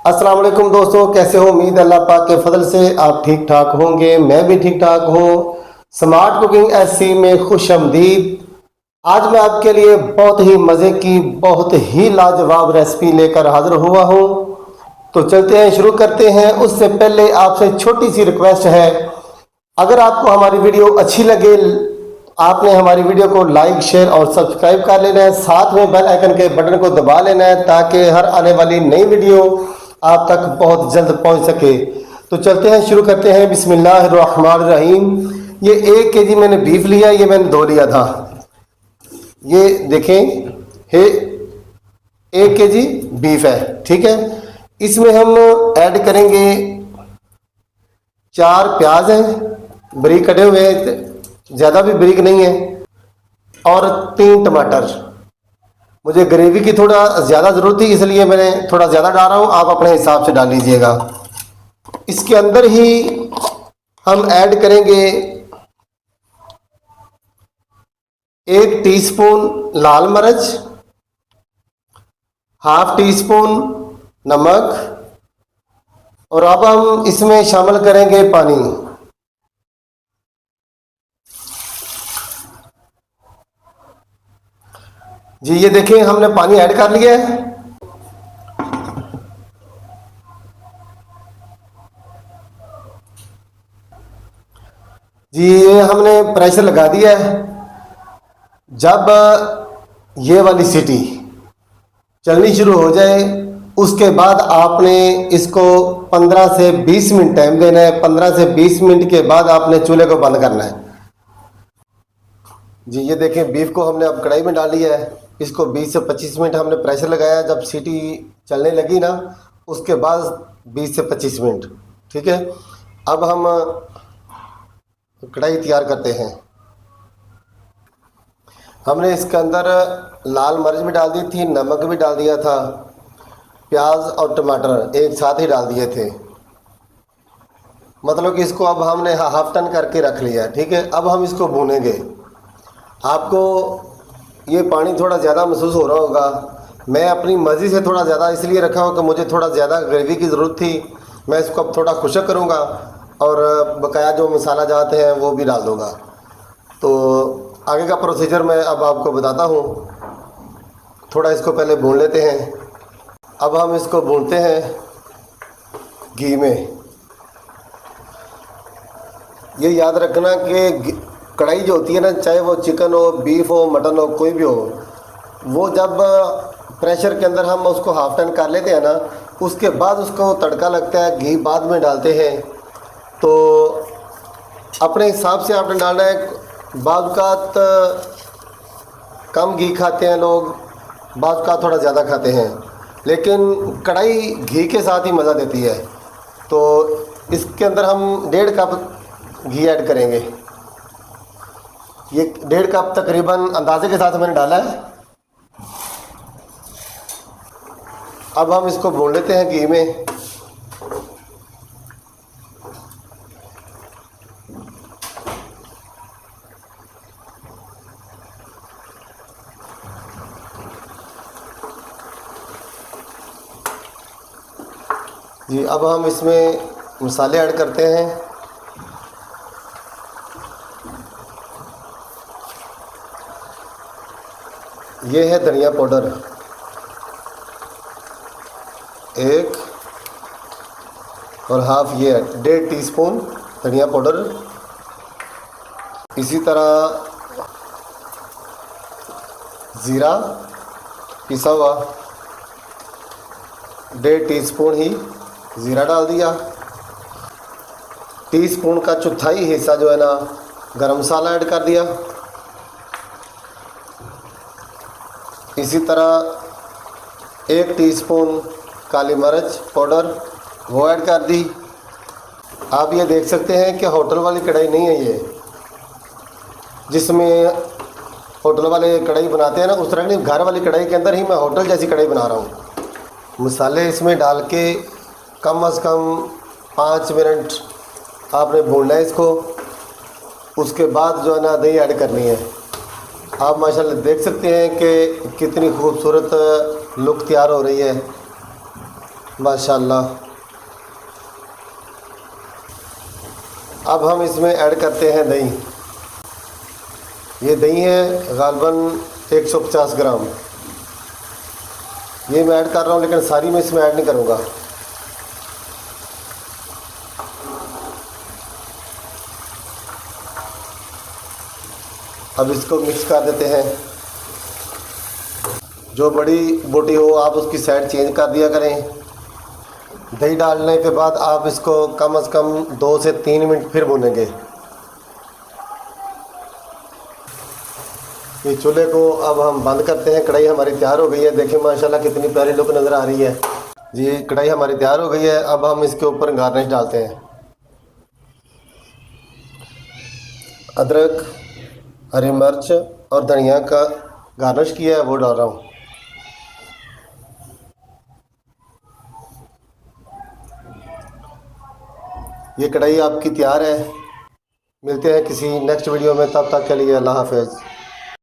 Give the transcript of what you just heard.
अस्सलाम वालेकुम दोस्तों, कैसे हो? उम्मीद अल्लाह पाक के फजल से आप ठीक ठाक होंगे। मैं भी ठीक ठाक हूँ। स्मार्ट कुकिंग एससी में खुश आमदीद। आज मैं आपके लिए बहुत ही मज़े की, बहुत ही लाजवाब रेसिपी लेकर हाजिर हुआ हूँ। तो चलते हैं, शुरू करते हैं। उससे पहले आपसे छोटी सी रिक्वेस्ट है, अगर आपको हमारी वीडियो अच्छी लगे, आपने हमारी वीडियो को लाइक, शेयर और सब्सक्राइब कर लेना है। साथ में बेल आइकन के बटन को दबा लेना है ताकि हर आने वाली नई वीडियो आप तक बहुत जल्द पहुंच सके। तो चलते हैं, शुरू करते हैं। बिस्मिल्लाहिर्रहमानिर्रहीम। ये 1 केजी मैंने बीफ लिया, ये मैंने धो लिया था। ये देखें, हे 1 केजी बीफ है, ठीक है। इसमें हम ऐड करेंगे 4 प्याज हैं, बारीक कटे हुए हैं, ज़्यादा भी बारीक नहीं है, और 3 टमाटर। मुझे ग्रेवी की थोड़ा ज़्यादा ज़रूरत थी, इसलिए मैंने थोड़ा ज़्यादा डाल रहा हूँ, आप अपने हिसाब से डाल लीजिएगा। इसके अंदर ही हम ऐड करेंगे 1 टीस्पून लाल मिर्च, ½ टीस्पून नमक, और अब हम इसमें शामिल करेंगे पानी। जी ये देखें, हमने पानी ऐड कर लिया है। जी ये हमने प्रेशर लगा दिया है। जब ये वाली सीटी चलनी शुरू हो जाए, उसके बाद आपने इसको 15 से 20 मिनट टाइम देना है। 15 से 20 मिनट के बाद आपने चूल्हे को बंद करना है। जी ये देखें, बीफ को हमने अब कढ़ाई में डाल लिया है। इसको 20 से 25 मिनट हमने प्रेशर लगाया। जब सीटी चलने लगी ना, उसके बाद 20 से 25 मिनट, ठीक है। अब हम कढ़ाई तैयार करते हैं। हमने इसके अंदर लाल मिर्च भी डाल दी थी, नमक भी डाल दिया था, प्याज और टमाटर एक साथ ही डाल दिए थे। मतलब कि इसको अब हमने हाफ टन करके रख लिया है, ठीक है। अब हम इसको भूनेंगे। आपको ये पानी थोड़ा ज़्यादा महसूस हो रहा होगा। मैं अपनी मर्ज़ी से थोड़ा ज़्यादा इसलिए रखा हूँ कि मुझे थोड़ा ज़्यादा ग्रेवी की ज़रूरत थी। मैं इसको अब थोड़ा खुशक करूँगा और बकाया जो मसाला जाते हैं वो भी डाल दूँगा। तो आगे का प्रोसीजर मैं अब आपको बताता हूँ। थोड़ा इसको पहले भून लेते हैं। अब हम इसको भूनते हैं घी में। ये याद रखना कि कढ़ाई जो होती है ना, चाहे वो चिकन हो, बीफ हो, मटन हो, कोई भी हो, वो जब प्रेशर के अंदर हम उसको हाफ टन कर लेते हैं ना, उसके बाद उसको तड़का लगता है, घी बाद में डालते हैं। तो अपने हिसाब से आपने डालना है। बाज़ कम घी खाते हैं लोग, बाज़ का थोड़ा ज़्यादा खाते हैं, लेकिन कढ़ाई घी के साथ ही मज़ा देती है। तो इसके अंदर हम 1.5 कप घी ऐड करेंगे। ये 1.5 कप तकरीबन अंदाजे के साथ मैंने डाला है। अब हम इसको भून लेते हैं घी में। जी अब हम इसमें मसाले ऐड करते हैं। ये है धनिया पाउडर 1 और हाफ, ये 1.5 टीस्पून धनिया पाउडर। इसी तरह ज़ीरा पिसा हुआ 1.5 टीस्पून ही ज़ीरा डाल दिया। टीस्पून का चौथाई हिस्सा जो है ना, गरम मसाला ऐड कर दिया। इसी तरह 1 टीस्पून काली मिर्च पाउडर वो ऐड कर दी। आप ये देख सकते हैं कि होटल वाली कढ़ाई नहीं है ये, जिसमें होटल वाले कढ़ाई बनाते हैं ना, उस तरह की घर वाली कढ़ाई के अंदर ही मैं होटल जैसी कढ़ाई बना रहा हूँ। मसाले इसमें डाल के कम से कम 5 मिनट आपने भूनना है इसको। उसके बाद जो है ना, दही ऐड करनी है। आप माशाल्लाह देख सकते हैं कि कितनी खूबसूरत लुक तैयार हो रही है। माशाल्लाह। अब हम इसमें ऐड करते हैं दही। ये दही है गालबन 150 ग्राम। ये मैं ऐड कर रहा हूँ, लेकिन सारी मैं इसमें ऐड नहीं करूँगा। अब इसको मिक्स कर देते हैं। जो बड़ी बोटी हो आप उसकी साइड चेंज कर दिया करें। दही डालने के बाद आप इसको कम से कम 2 से 3 मिनट फिर भूनेंगे। ये चूल्हे को अब हम बंद करते हैं। कढ़ाई हमारी तैयार हो गई है। देखिए माशाल्लाह कितनी प्यारी लुक नज़र आ रही है जी। कढ़ाई हमारी तैयार हो गई है। अब हम इसके ऊपर गार्निश डालते हैं। अदरक, हरी मिर्च और धनिया का गार्निश किया है वो डाल रहा हूँ। ये कढ़ाई आपकी तैयार है। मिलते हैं किसी नेक्स्ट वीडियो में, तब तक के लिए अल्लाह हाफ़िज़।